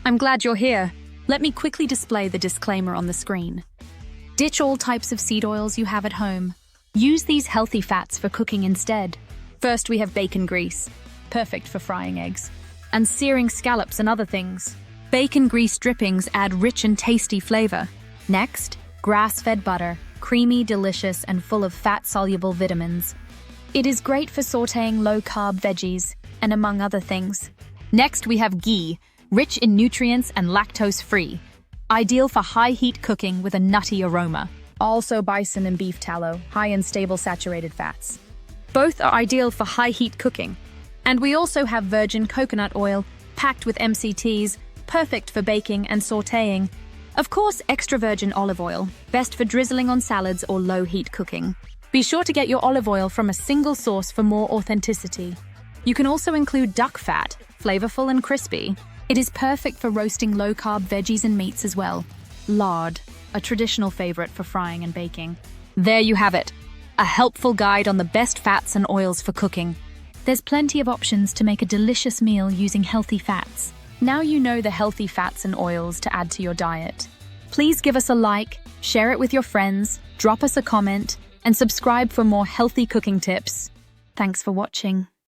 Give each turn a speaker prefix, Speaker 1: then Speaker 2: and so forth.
Speaker 1: I'm glad you're here. Let me quickly display the disclaimer on the screen. Ditch all types of seed oils you have at home. Use these healthy fats for cooking instead. First, we have bacon grease, perfect for frying eggs, and searing scallops and other things. Bacon grease drippings add rich and tasty flavor. Next, grass-fed butter, creamy, delicious, and full of fat-soluble vitamins. It is great for sautéing low-carb veggies, and among other things. Next, we have ghee, rich in nutrients and lactose-free. Ideal for high-heat cooking with a nutty aroma. Also bison and beef tallow, high in stable saturated fats. Both are ideal for high-heat cooking. And we also have virgin coconut oil, packed with MCTs, perfect for baking and sautéing. Of course, extra virgin olive oil, best for drizzling on salads or low-heat cooking. Be sure to get your olive oil from a single source for more authenticity. You can also include duck fat, flavorful and crispy. It is perfect for roasting low-carb veggies and meats as well. Lard, a traditional favorite for frying and baking. There you have it, a helpful guide on the best fats and oils for cooking. There's plenty of options to make a delicious meal using healthy fats. Now you know the healthy fats and oils to add to your diet. Please give us a like, share it with your friends, drop us a comment, and subscribe for more healthy cooking tips. Thanks for watching.